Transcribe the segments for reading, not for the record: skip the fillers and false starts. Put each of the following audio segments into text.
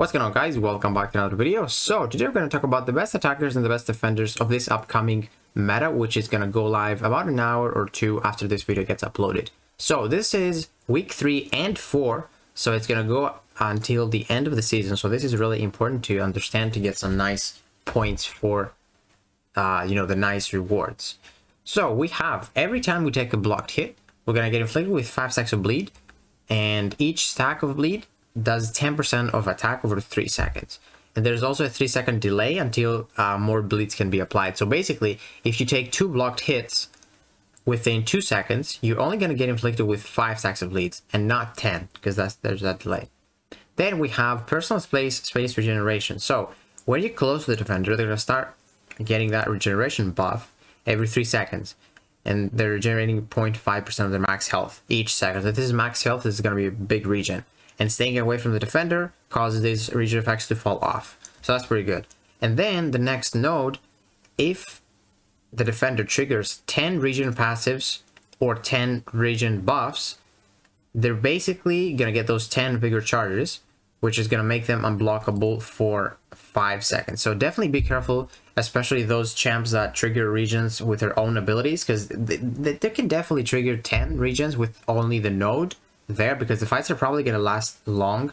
What's going on, guys? Welcome back to another video. So today we're going to talk about the best attackers and the best defenders of this upcoming meta, which is going to go live about an hour or two after this video gets uploaded. So this is week 3 and 4, so it's going to go until the end of the season. So this is really important to understand to get some nice points for the nice rewards. So we have, every time we take a blocked hit, we're going to get inflicted with 5 stacks of bleed, and each stack of bleed does 10% of attack over 3 seconds. And there's also a 3-second delay until more bleeds can be applied. So basically, if you take 2 blocked hits within 2 seconds, you're only going to get inflicted with 5 stacks of bleeds and not 10, because there's that delay. Then we have personal space regeneration. So when you're close to the defender, they're going to start getting that regeneration buff every 3 seconds. And they're regenerating 0.5% of their max health each second. So if this is max health, this is going to be a big regen. And staying away from the defender causes these regen effects to fall off. So that's pretty good. And then the next node, if the defender triggers 10 regen passives or 10 regen buffs, they're basically going to get those 10 vigor charges, which is going to make them unblockable for 5 seconds. So definitely be careful, especially those champs that trigger regens with their own abilities, because they can definitely trigger 10 regens with only the node there, because the fights are probably going to last long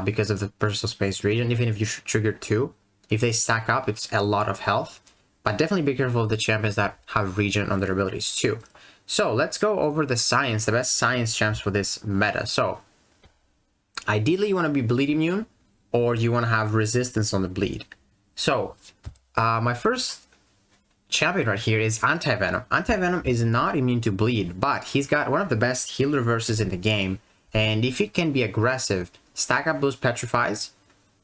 because of the personal space regen. Even if you trigger 2, if they stack up, it's a lot of health. But definitely be careful of the champions that have regen on their abilities too. So let's go over the science, the best science champs for this meta. So ideally you want to be bleed immune, or you want to have resistance on the bleed. So my first champion right here is Anti-Venom. Anti-Venom is not immune to bleed, but he's got one of the best heal reverses in the game. And if you can be aggressive, stack up those petrifies,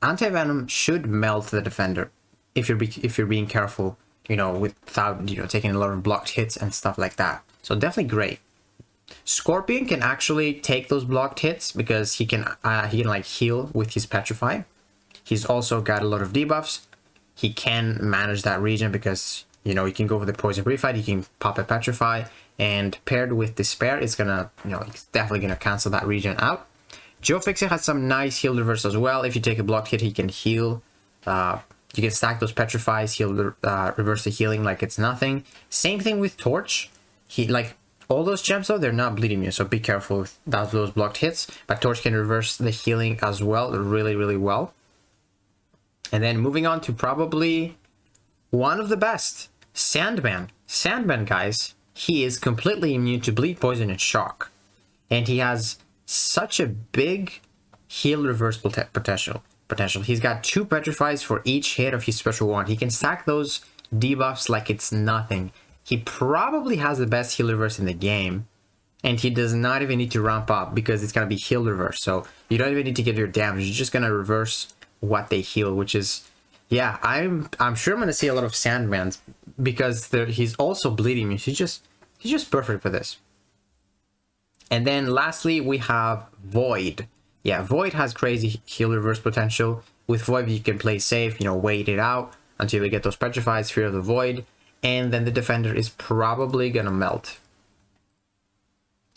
Anti-Venom should melt the defender if you're being careful, without taking a lot of blocked hits and stuff like that. So definitely great. Scorpion can actually take those blocked hits because he can like heal with his petrify. He's also got a lot of debuffs. He can manage that region because he can go for the poison pre-fight, he can pop a petrify, and paired with despair, it's gonna, it's definitely gonna cancel that region out. Joe Fixer has some nice heal reverse as well. If you take a blocked hit, he can heal. You can stack those petrifies, he'll reverse the healing like it's nothing. Same thing with Torch. All those champs though, they're not bleeding you, so be careful with those blocked hits. But Torch can reverse the healing as well, really, really well. And then moving on to probably one of the best, Sandman. Sandman, guys, he is completely immune to bleed, poison, and shock. And he has such a big heal reverse potential. He's got 2 petrifies for each hit of his special wand. He can stack those debuffs like it's nothing. He probably has the best heal reverse in the game. And he does not even need to ramp up because it's going to be heal reverse. So you don't even need to get your damage. You're just going to reverse what they heal, which is... yeah, I'm sure I'm going to see a lot of Sandmans because he's also bleeding me. He's just perfect for this. And then lastly, we have Void. Yeah, Void has crazy heal reverse potential. With Void, you can play safe, wait it out until you get those petrifies, Fear of the Void, and then the defender is probably going to melt.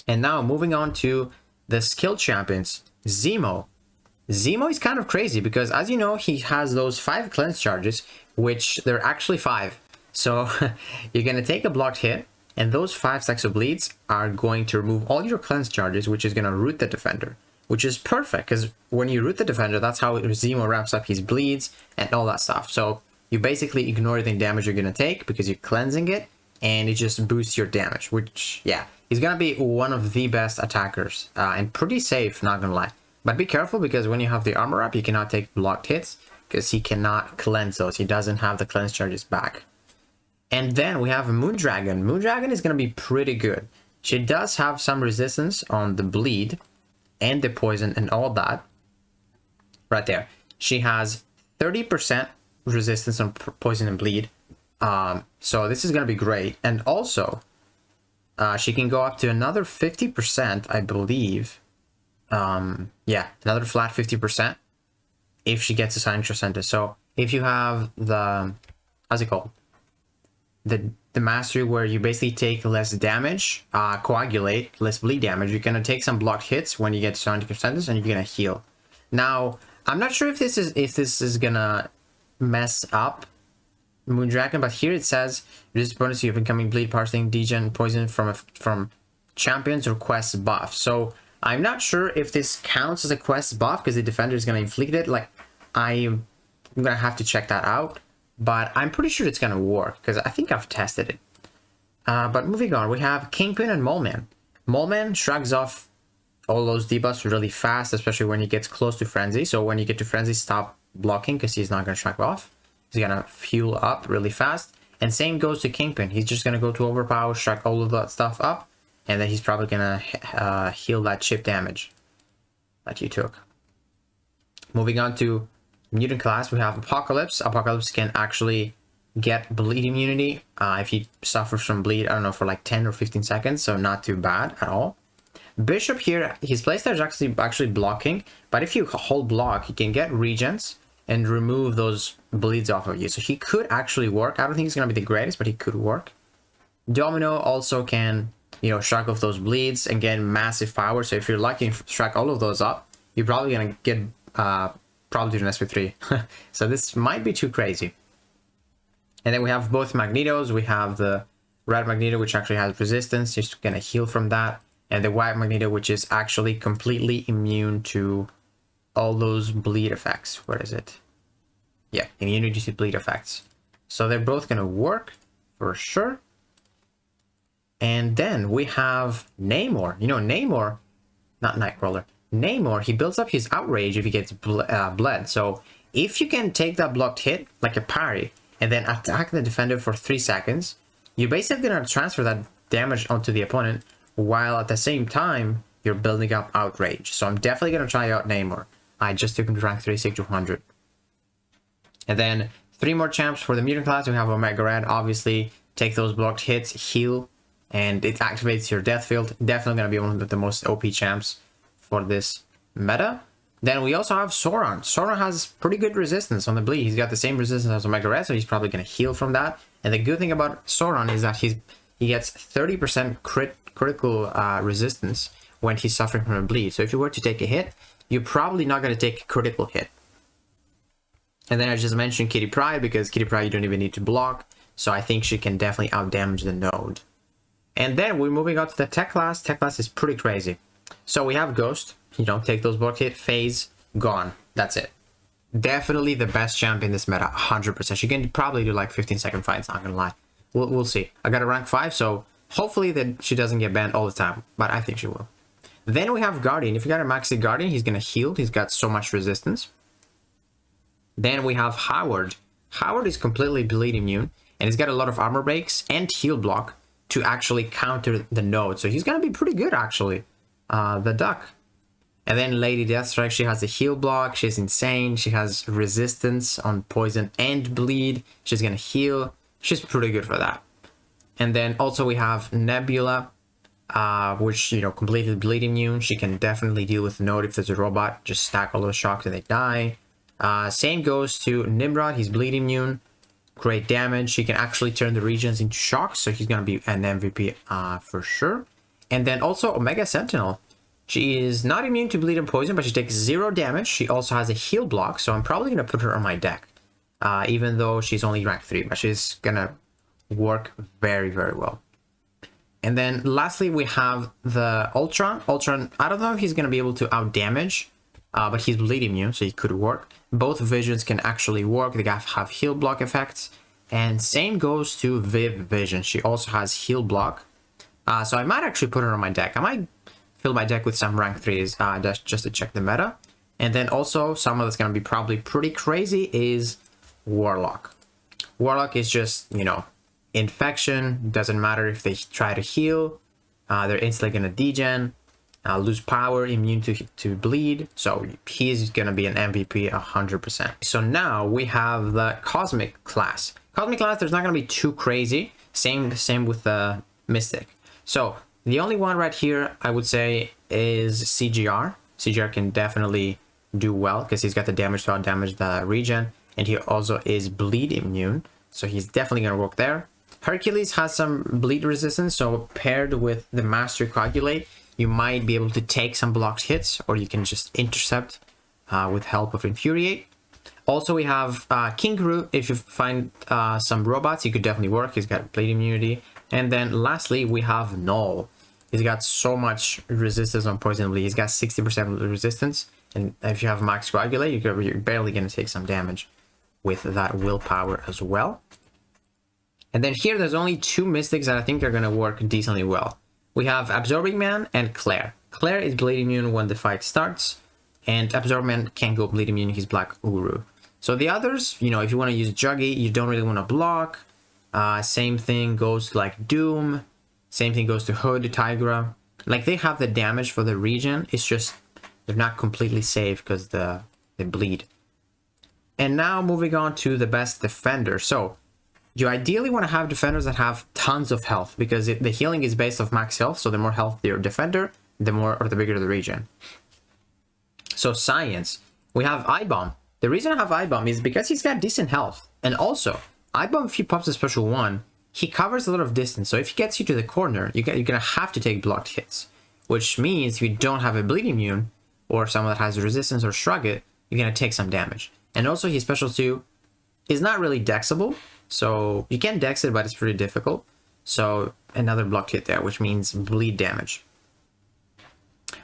And now moving on to the skill champions, Zemo. Zemo is kind of crazy because, as you know, he has those 5 cleanse charges, which they're actually 5. So you're going to take a blocked hit, and those 5 stacks of bleeds are going to remove all your cleanse charges, which is going to root the defender, which is perfect because when you root the defender, that's how Zemo ramps up his bleeds and all that stuff. So you basically ignore the damage you're going to take because you're cleansing it, and it just boosts your damage, which, yeah, he's going to be one of the best attackers and pretty safe, not going to lie. But be careful because when you have the armor up, you cannot take blocked hits because he cannot cleanse those. He doesn't have the cleanse charges back. And then we have Moondragon. Moondragon is going to be pretty good. She does have some resistance on the bleed and the poison and all that. Right there. She has 30% resistance on poison and bleed. So this is going to be great. And also, she can go up to another 50%, I believe. Yeah, another flat 50% if she gets a Signature Center. So if you have the, how's it called? The mastery where you basically take less damage, coagulate, less bleed damage, you're going to take some blocked hits when you get 70% and you're going to heal. Now, I'm not sure if this is gonna mess up Moondragon, but here it says reduce bonus to your incoming bleed, parsing, degen, poison from champions or quest buff. So I'm not sure if this counts as a quest buff because the defender is gonna inflict it. Like, I'm gonna have to check that out, but I'm pretty sure it's gonna work because I think I've tested it. But moving on, we have Kingpin and Moleman. Moleman shrugs off all those debuffs really fast, especially when he gets close to Frenzy. So when you get to Frenzy, stop blocking because he's not going to shrug off. He's going to fuel up really fast. And same goes to Kingpin. He's just going to go to Overpower, shrug all of that stuff up, and then he's probably going to heal that chip damage that you took. Moving on to Mutant class, we have Apocalypse. Apocalypse can actually get bleed immunity if he suffers from bleed, I don't know, for like 10 or 15 seconds, so not too bad at all. Bishop here, his playstyle is actually blocking, but if you hold block, he can get regens and remove those bleeds off of you. So he could actually work. I don't think he's going to be the greatest, but he could work. Domino also can, you know, shrug off those bleeds and get massive power. So if you're lucky and shrug all of those up, you're probably going to get probably to an SP3. So this might be too crazy. And then we have both Magnetos. We have the red Magneto, which actually has resistance. He's going to heal from that. And the white Magneto, which is actually completely immune to all those bleed effects. What is it? Yeah, immunity to bleed effects. So they're both going to work for sure. And then we have Namor. You know, Namor, not Nightcrawler. Namor, he builds up his outrage if he gets bled. So if you can take that blocked hit, like a parry, and then attack the defender for 3 seconds, you're basically going to transfer that damage onto the opponent, while at the same time, you're building up outrage. So I'm definitely going to try out Namor. I just took him to rank 36 to 100. And then 3 more champs for the Mutant class. We have Omega Red, obviously, take those blocked hits, heal, and it activates your death field. Definitely going to be one of the most OP champs for this meta. Then we also have Sauron. Sauron has pretty good resistance on the bleed. He's got the same resistance as Omega Red, so he's probably going to heal from that. And the good thing about Sauron is that he gets 30% critical resistance when he's suffering from a bleed. So if you were to take a hit, you're probably not going to take a critical hit. And then I just mentioned Kitty Pryde, because Kitty Pryde you don't even need to block. So I think she can definitely outdamage the node. And then we're moving on to the tech class. Tech class is pretty crazy. So we have Ghost. You know, take those block hit, phase, gone. That's it. Definitely the best champ in this meta, 100%. She can probably do like 15-second fights, not gonna lie. We'll see. I got a rank 5, so hopefully that she doesn't get banned all the time, but I think she will. Then we have Guardian. If you got a maxi Guardian, he's gonna heal. He's got so much resistance. Then we have Howard. Howard is completely bleed immune, and he's got a lot of armor breaks and heal block to actually counter the node. So he's gonna be pretty good, actually. The Duck. And then Lady Deathstrike, she has a heal block. She's insane. She has resistance on poison and bleed. She's gonna heal. She's pretty good for that. And then also we have Nebula, which, you know, completely bleed immune. She can definitely deal with the node if there's a robot. Just stack all those shocks and they die. Same goes to Nimrod. He's bleed immune. Great damage. She can actually turn the regions into shocks, so he's gonna be an MVP for sure. And then also Omega Sentinel. She is not immune to bleed and poison, but she takes 0 damage. She also has a heal block, so I'm probably going to put her on my deck. Even though she's only rank 3, but she's going to work very, very well. And then lastly, we have the Ultron. Ultron, I don't know if he's going to be able to outdamage, but he's bleed immune, so he could work. Both visions can actually work. They have heal block effects. And same goes to Viv Vision. She also has heal block. So I might actually put her on my deck. I might fill my deck with some rank 3s just to check the meta. And then also someone that's going to be probably pretty crazy is Warlock. Warlock is just, you know, infection. Doesn't matter if they try to heal. They're instantly going to degen, lose power, immune to bleed. So he's going to be an MVP 100%. So now we have the Cosmic class. Cosmic class, there's not going to be too crazy. Same with the Mystic. So the only one right here, I would say, is CGR. CGR can definitely do well because he's got the damage to outdamage the regen, and he also is bleed immune, so he's definitely going to work there. Hercules has some bleed resistance, so paired with the Master Coagulate, you might be able to take some blocked hits, or you can just intercept with help of Infuriate. Also, we have King Groot. If you find some robots, he could definitely work. He's got Blade Immunity. And then lastly, we have Null. He's got so much resistance on Poison Bleed. He's got 60% resistance. And if you have Max Coagulate, you're barely going to take some damage with that willpower as well. And then here, there's only 2 Mystics that I think are going to work decently well. We have Absorbing Man and Claire. Claire is Bleed Immune when the fight starts. And Absorbing Man can't go Bleed Immune. He's Black Uru. So the others, you know, if you want to use Juggy, you don't really want to block. Same thing goes to like Doom. Same thing goes to Hood, Tigra. Like they have the damage for the region. It's just they're not completely safe because they bleed. And now moving on to the best defender. So you ideally want to have defenders that have tons of health because the healing is based off max health. So the more health your defender, the more or the bigger the region. So science, we have Eye-Bomb. The reason I have Eye-Bomb is because he's got decent health. And also, Eye-Bomb, if he pops a special 1, he covers a lot of distance. So if he gets you to the corner, you're going to have to take blocked hits. Which means if you don't have a Bleed Immune, or someone that has resistance or Shrug It, you're going to take some damage. And also, his special 2 is not really dexable. So you can dex it, but it's pretty difficult. So another blocked hit there, which means bleed damage.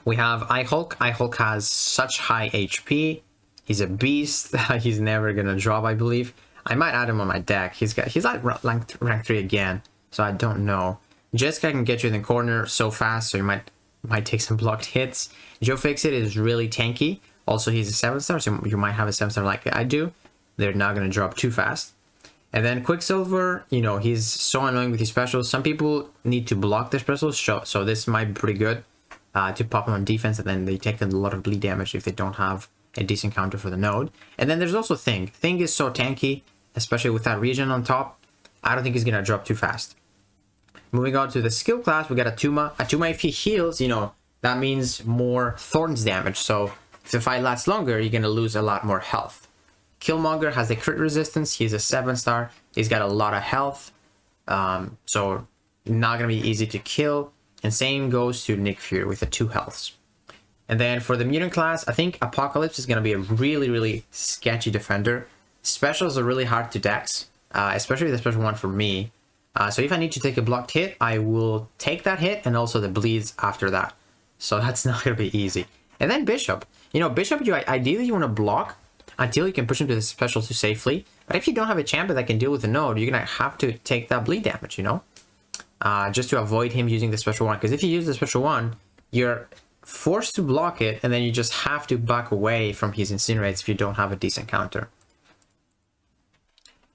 We have Eye-Hulk. Eye-Hulk has such high HP. He's a beast. He's never gonna drop, I believe. I might add him on my deck. He's like rank 3 again, so I don't know. Jessica can get you in the corner so fast, so you might take some blocked hits. Joe Fixit is really tanky. Also, he's a 7-star, so you might have a 7-star like I do. They're not gonna drop too fast. And then Quicksilver, you know, he's so annoying with his specials. Some people need to block their specials, so this might be pretty good to pop them on defense, and then they take a lot of bleed damage if they don't have a decent counter for the node. And then there's also Thing. Thing is so tanky, especially with that region on top. I don't think he's gonna drop too fast. Moving on to the skill class, we got Atuma. Atuma, if he heals, you know, that means more Thorns damage. So if the fight lasts longer, you're gonna lose a lot more health. Killmonger has the crit resistance. He's a 7-star. He's got a lot of health. So not gonna be easy to kill. And same goes to Nick Fury with the 2 healths. And then for the mutant class, I think Apocalypse is going to be a really, really sketchy defender. Specials are really hard to dex, especially the special 1 for me. So if I need to take a blocked hit, I will take that hit and also the bleeds after that. So that's not going to be easy. And then Bishop. You know, Bishop, ideally you want to block until you can push him to the special 2 safely. But if you don't have a champion that can deal with the node, you're going to have to take that bleed damage, you know? Just to avoid him using the special 1. Because if you use the special 1, you're forced to block it, and then you just have to back away from his incinerates if you don't have a decent counter.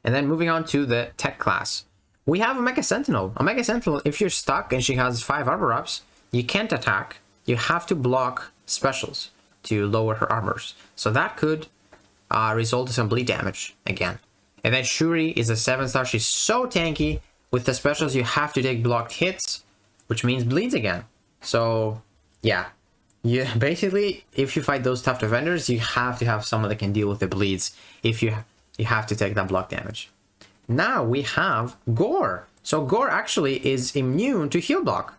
And then moving on to the tech class, we have a Mecha Sentinel. A Mecha Sentinel, if you're stuck and she has 5 armor ups, you can't attack. You have to block specials to lower her armors. So that could result in some bleed damage again. And then Shuri is a 7-star. She's so tanky. With the specials, you have to take blocked hits, which means bleeds again. So yeah. Basically, if you fight those tough defenders, you have to have someone that can deal with the bleeds if you have to take that block damage. Now we have Gore. So Gore actually is immune to heal block.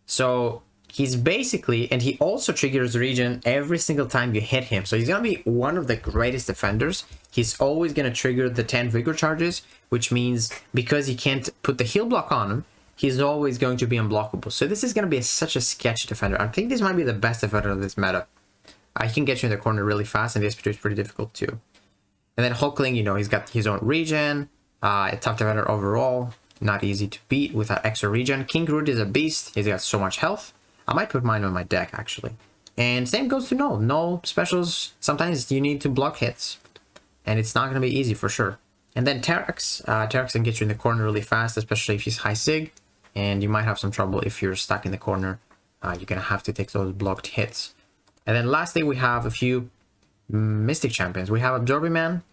So he's basically, and he also triggers region every single time you hit him. So he's going to be one of the greatest defenders. He's always going to trigger the 10 vigor charges, which means because he can't put the heal block on him, he's always going to be unblockable. So this is going to be such a sketchy defender. I think this might be the best defender of this meta. I can get you in the corner really fast, and the SP2 is pretty difficult too. And then Hulkling, you know, he's got his own regen. A tough defender overall. Not easy to beat without extra regen. King Groot is a beast. He's got so much health. I might put mine on my deck, actually. And same goes to Null. Null specials, sometimes you need to block hits. And it's not going to be easy for sure. And then Terex. Terex can get you in the corner really fast, especially if he's high sig. And you might have some trouble if you're stuck in the corner. You're going to have to take those blocked hits. And then lastly, we have a few Mystic champions. We have Absorbing Man.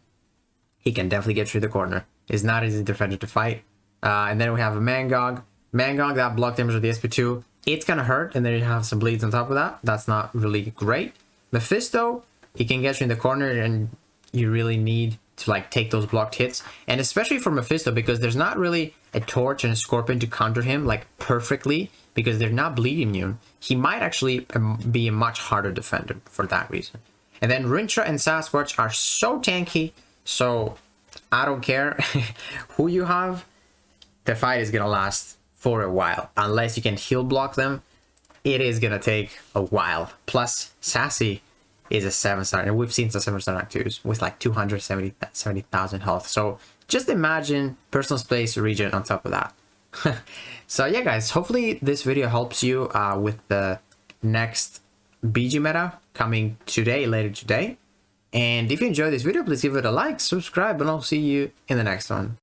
He can definitely get through the corner. He's not easy defender to fight. And then we have a Mangog. Mangog, that block damage with the SP2. It's going to hurt. And then you have some bleeds on top of that. That's not really great. Mephisto, he can get you in the corner, and you really need to like take those blocked hits. And especially for Mephisto, because there's not really a Torch and a Scorpion to counter him like perfectly, because they're not bleed immune. He might actually be a much harder defender for that reason. And then Rintra and Sasquatch are so tanky, so I don't care who you have, the fight is gonna last for a while. Unless you can heal block them, it is gonna take a while. Plus, Sassy is a 7-star, and we've seen some 7-star Act 2s with like 270,000 health. So just imagine personal space regen on top of that. So yeah, guys, hopefully this video helps you with the next BG meta coming today, later today. And if you enjoyed this video, please give it a like, subscribe, and I'll see you in the next one.